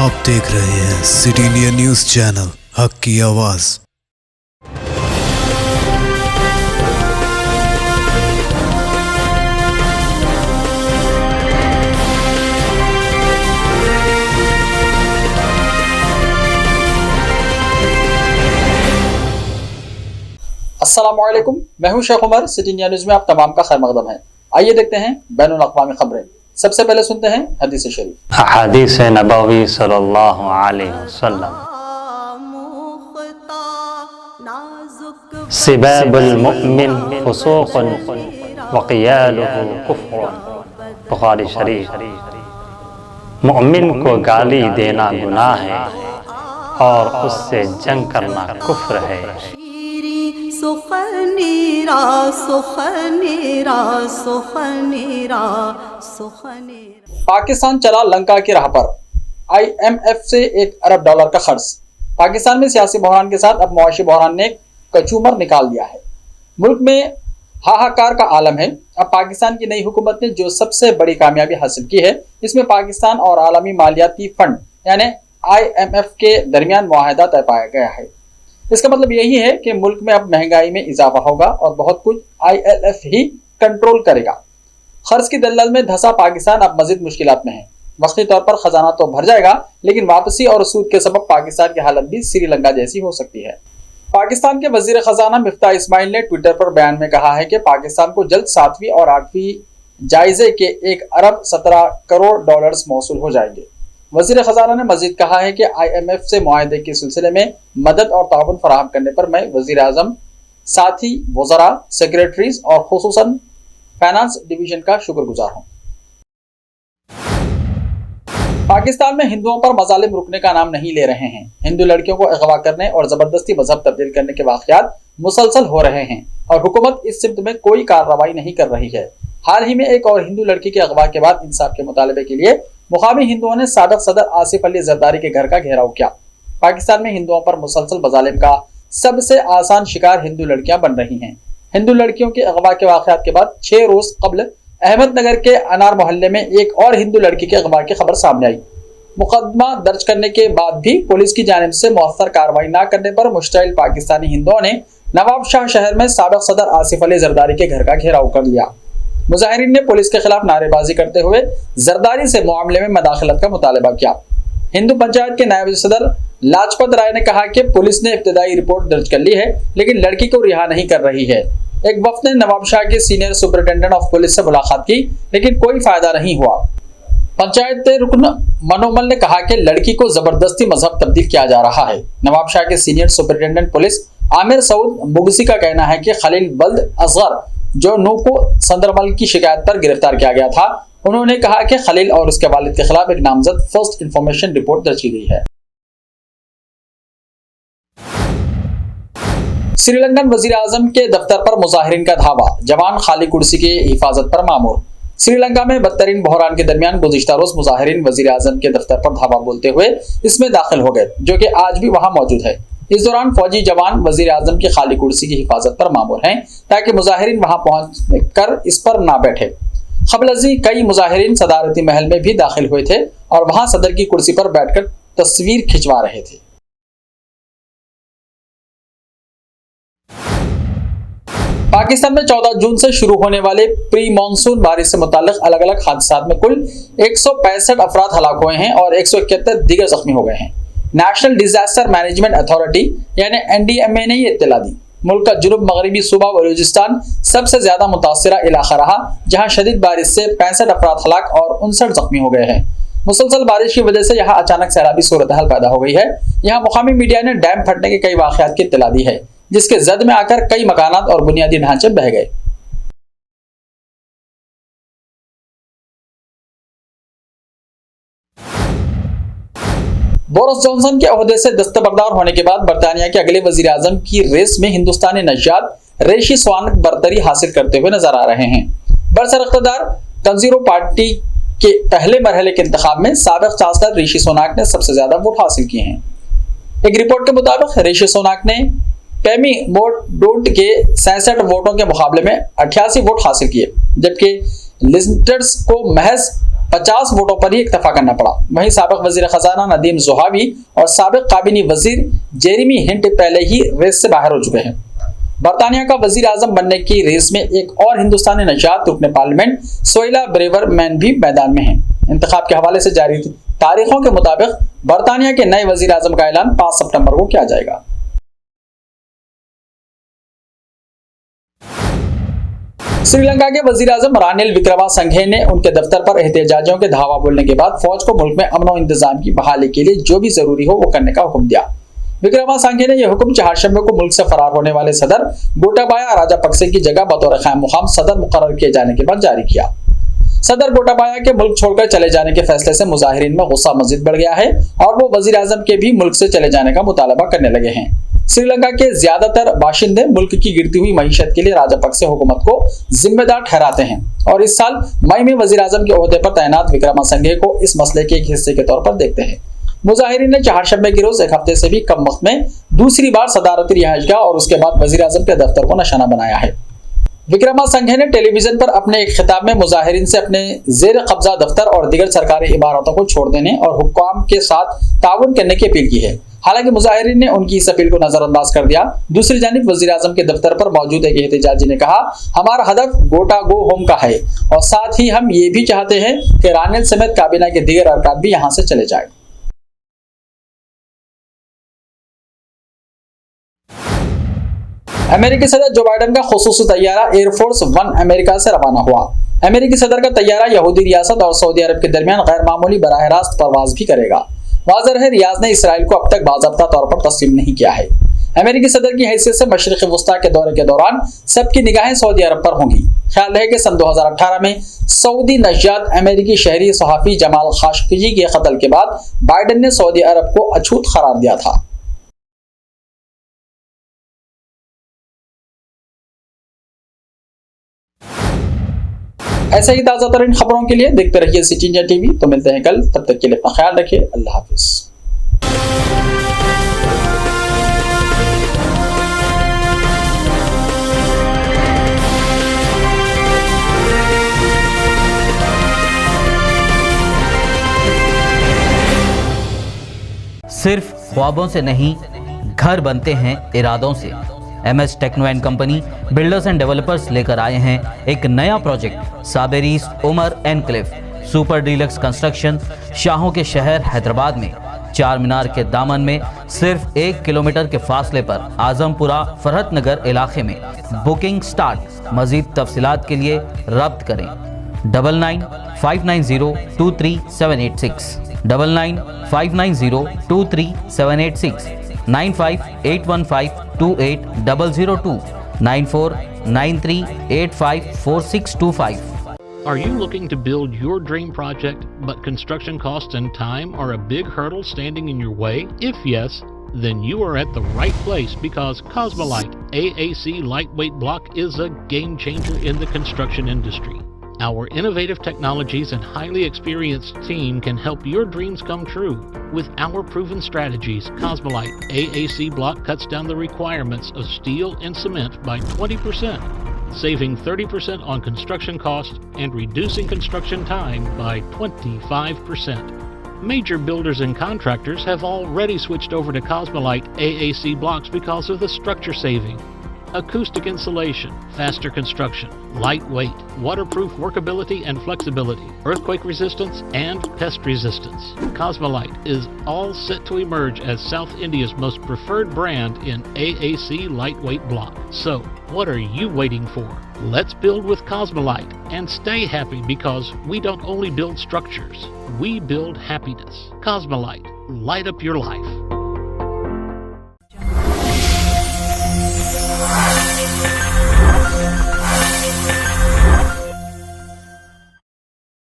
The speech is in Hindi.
आप देख रहे हैं सिटी इंडिया न्यूज चैनल, हक की आवाज। अस्सलामुअलैकुम, मैं हूं Sheikh Umar. City India News में आप तमाम का खैर मकदम है। आइए देखते हैं बैनुल अक़वामी खबरें। सबसे पहले सुनते हैं हदीस शरीफ। हदीस नबवी सल्लल्लाहु अलैहि वसल्लम, सिबाबुल मुमिन फुसूक़ुन व क़ियालुहु कुफ़्रुन। बुखारी शरीफ। मुमिन को गाली देना गुनाह है और उससे जंग करना कुफ्र है। पाकिस्तान चला लंका की राह पर, IMF से $1 अरब का खर्च। पाकिस्तान में सियासी बहरान के साथ अब मुआशी बहरान ने कचूमर निकाल दिया है। मुल्क में हाहाकार का आलम है। अब पाकिस्तान की नई हुकूमत ने जो सबसे बड़ी कामयाबी हासिल की है, इसमें पाकिस्तान और आलमी मालियाती फंड यानी IMF के दरमियान मुआहदा तय पाया गया है। इसका मतलब यही है कि मुल्क में अब महंगाई में इजाफा होगा और बहुत कुछ ILF ही कंट्रोल करेगा। खर्च की दलदल में धंसा पाकिस्तान अब मजीद मुश्किलात में है। वक्ती तौर पर खजाना तो भर जाएगा, लेकिन वापसी और सूद के सबब पाकिस्तान की हालत भी श्रीलंका जैसी हो सकती है। पाकिस्तान के वजीर खजाना मिफ्ताह इस्माइल ने ट्विटर पर बयान में कहा है कि पाकिस्तान को जल्द 7वीं और 8वीं जायजे के $1 अरब 17 करोड़ मौसूल हो जाएंगे। वजीर खजाना ने मजीद कहा है कि IMF से मुआहदे के सिलसिले में मदद और ताउन फराहम करने पर मैं वजीर आजम, साथी वज़रा, सेक्रेटरीज और खुसूसन फाइनेंस डिवीजन का शुक्रगुजार हूँ। पाकिस्तान में हिंदुओं पर मजालिम रुकने का नाम नहीं ले रहे हैं। हिंदू लड़कियों को अगवा करने और जबरदस्ती मजहब तब्दील करने के वाक़यात मुसलसल हो रहे हैं और हुकूमत इस सिमत में कोई कार्रवाई नहीं कर रही है। हाल ही में एक और हिंदू लड़की के अगवा के बाद इंसाफ के मुतालबे के लिए मुकामी हिंदुओं ने साबिक सदर आसिफ अली जरदारी के घर का घेराव किया। पाकिस्तान में हिंदुओं पर मुसलसल मजालिम का सबसे आसान शिकार हिंदू लड़कियां बन रही हैं। हिंदू लड़कियों के अगवा के वाक़यात के बाद 6 रोज कबल अहमदनगर के अनार मोहल्ले में एक और हिंदू लड़की के अगवा की खबर सामने आई। मुकदमा दर्ज करने के बाद भी पुलिस की जानिब से मौसर कार्रवाई न करने पर मुश्तइल पाकिस्तानी हिंदुओं ने नवाब शाह शहर में साबिक सदर आसिफ अली जरदारी के घर का घेराव कर लिया। मुजाहिरीन ने पुलिस के खिलाफ नारेबाजी करते हुए जरदारी से मामले में मदाखलत का मुतालबा किया। हिंदू पंचायत के नायब सदर लाजपत राय ने कहा कि पुलिस ने इब्तदाई रिपोर्ट दर्ज कर ली है, लेकिन लड़की को रिहा नहीं कर रही है। एक वफ्द ने नवाब शाह के सीनियर सुपरिटेंडेंट ऑफ पुलिस से मुलाकात की, लेकिन कोई फायदा नहीं हुआ। पंचायत रुकन मनोमल ने कहा कि लड़की को जबरदस्ती मजहब तब्दील किया जा रहा है। नवाब शाह के senior superintendent police Aamir Saud Mugsi का कहना है कि खलील बल्द असगर, जो नूको संदरमल की शिकायत पर गिरफ्तार किया गया था, उन्होंने कहा कि खलील और उसके वालिद के खिलाफ एक नामजद फर्स्ट इंफॉर्मेशन रिपोर्ट दर्ज की गई है। श्रीलंकन वजीर आजम के दफ्तर पर मुजाहिरीन का धावा, जवान खाली कुर्सी की हिफाजत पर मामूर। श्रीलंका में बदतरीन बहरान के दरमियान गुज़िश्ता रोज मुजाहिरीन वजीर आजम के दफ्तर पर धावा बोलते हुए इसमें दाखिल हो गए, जो कि आज भी वहां मौजूद है। इस दौरान फौजी जवान वजीर आजम की खाली कुर्सी की हिफाजत पर मामूर हैं, ताकि मुजाहिरीन वहां पहुंच कर इस पर ना बैठे। खबलजी कई मुजाहिरीन सदारती महल में भी दाखिल हुए थे और वहां सदर की कुर्सी पर बैठकर तस्वीर खिंचवा रहे थे। पाकिस्तान में 14 जून से शुरू होने वाले प्री मानसून बारिश से मुताल्लिक अलग अलग हादसात में कुल 165 अफराद हलाक हुए हैं और 171 दीगर जख्मी हो गए हैं। नेशनल डिजास्टर मैनेजमेंट अथॉरिटी यानी NDMA ने ये इत्तला दी। मुल्क का जुनूब मगरबी सूबा बलूचिस्तान सबसे ज्यादा मुतासिरा इलाका रहा, जहां शदीद बारिश से 65 अफराद हलाक और 59 जख्मी हो गए हैं। मुसलसल बारिश की वजह से यहाँ अचानक सैलाबी सूरत हाल पैदा हो गई है। यहाँ मुकामी मीडिया ने डैम फटने के कई वाक़यात की इत्तला दी है, जिसके जद में आकर कई मकानात और बुनियादी ढांचे बह गए। बोरिस जॉनसन के ओहदे से दस्तबरदार होने के बाद बरतानिया के अगले वजीर आजम की रेस में हिंदुस्तानी नजात रिशी सुनाक बरतरी हासिल करते हुए नजर आ रहे हैं। बरसर-ए-इक़्तिदार कंजरवेटिव पार्टी के पहले मरहले के इंतखाब में साबिक चांसलर रिशी सुनाक ने सबसे ज्यादा वोट हासिल किए हैं। एक रिपोर्ट के मुताबिक रिशी सुनाक ने पेमी मोडोड के 67 वोटों के मुकाबले में 88 वोट हासिल किए, जबकि लिस्टर्स को महज 50 वोटों पर ही इक्तफा करना पड़ा। वहीं साबिक वजीर खजाना नदीम ज़ोहावी और साबिक काबीनी वजीर जेरेमी हिंट पहले ही रेस से बाहर हो चुके हैं। बरतानिया का वजीर आजम बनने की रेस में एक और हिंदुस्तानी नजात रुकने पार्लियामेंट सोइला ब्रेवरमैन भी मैदान में है। इंतखाब के हवाले से जारी तारीखों के मुताबिक बरतानिया के नए वजीर आजम का ऐलान 5 सितंबर को किया जाएगा। श्रीलंका के वजीर आजम रानिल विक्रमासिंघे ने उनके दफ्तर पर एहतजाजियों के धावा बोलने के बाद फौज को मुल्क में अमन और इंतजाम की बहाली के लिए जो भी जरूरी हो वो करने का हुक्म दिया। विक्रमासिंघे ने यह हुक्म चारशंबे को मुल्क से फरार होने वाले सदर गोटाबाया राजापक्से की जगह बतौर क़ायम मुकाम सदर मुकर्रर किए जाने के बाद जारी किया। सदर गोटाबाया के मुल्क छोड़कर चले जाने के फैसले से मुजाहिरीन में गुस्सा मजीद बढ़ गया है और वो वजीर आजम के भी मुल्क से चले जाने का मुतालबा करने लगे हैं। श्रीलंका के ज्यादातर बाशिंदे मुल्क की गिरती हुई मईशत के लिए राजापक्से हुकूमत को जिम्मेदार ठहराते हैं और इस साल मई में वजीर आजम के ओहदे पर तैनात विक्रमासिंघे को इस मसले के एक हिस्से के तौर पर देखते हैं। मुजाहिरीन ने चारशंबे के रोज एक हफ्ते से भी कम वक्त में दूसरी बार सदारती रिहाइशगाह और उसके बाद वजीर आजम के दफ्तर को निशाना बनाया है। विक्रमासिंघे ने टेलीविजन पर अपने एक खिताब में मुजाहिरीन से अपने जेर कब्जा दफ्तर और दीगर सरकारी इमारतों को छोड़ देने और हुक्काम के साथ ताउन करने की अपील की है। हालांकि मुजाहिरीन ने उनकी इस अपील को नजरअंदाज कर दिया। दूसरी जानिब वजीर आजम के दफ्तर पर मौजूद एक एहतजाजी ने कहा, हमारा हदफ गोटा गो होम का है और साथ ही हम ये भी चाहते हैं कि रानिल समेत काबीना के दीगर अरकान भी यहाँ से चले जाए। अमेरिकी सदर जो बाइडेन का खुसूसी तैयारा एयरफोर्स 1 अमेरिका से रवाना हुआ। अमेरिकी सदर का तैयारा यहूदी रियासत और सऊदी अरब के दरमियान गैर मामूली बराह रास्त परवाज भी करेगा। वाज़ेह है रियाज ने इसराइल को अब तक बाज़ाब्ता तौर पर तस्लीम नहीं किया है। अमेरिकी सदर की हैसियत से मशरिक़ वस्ता के दौरे के दौरान सबकी निगाहें सऊदी अरब पर होंगी। ख्याल है कि सन 2018 में सऊदी नजात अमेरिकी शहरी सहाफ़ी जमाल खाशोगी के कत्ल के बाद बाइडेन ने सऊदी अरब को अछूत करार दिया था। ऐसे ही ताज़ा तरीन खबरों के लिए देखते रहिए सिटी इंडिया टीवी। तो मिलते हैं कल, तब तक के लिए अपना ख्याल रखिए। अल्लाह हाफिज। सिर्फ ख्वाबों से नहीं, घर बनते हैं इरादों से। MS techno and company builders and developers लेकर आए हैं एक नया प्रोजेक्ट साबेरीज Umar enclave super deluxe construction. शाहों के शहर हैदराबाद में चार मीनार के दामन में सिर्फ 1 किलोमीटर के फासले पर आजमपुरा फरहत नगर इलाके में बुकिंग स्टार्ट। मजीद तफसीलात के लिए रब्त करें 9959023786 9959023786 9581528002 9493854625। Are you looking to build your dream project, but construction costs and time are a big hurdle standing in your way? If yes, then you are at the right place, because Cosmolite AAC lightweight block is a game changer in the construction industry. Our innovative technologies and highly experienced team can help your dreams come true. With our proven strategies, Cosmolite AAC block cuts down the requirements of steel and cement by 20%, saving 30% on construction costs and reducing construction time by 25%. Major builders and contractors have already switched over to Cosmolite AAC blocks because of the structure saving. Acoustic insulation, faster construction, lightweight, waterproof workability and flexibility, earthquake resistance and pest resistance. Cosmolite is all set to emerge as South India's most preferred brand in AAC lightweight block. So, what are you waiting for? Let's build with Cosmolite and stay happy, because we don't only build structures, we build happiness. Cosmolite, light up your life.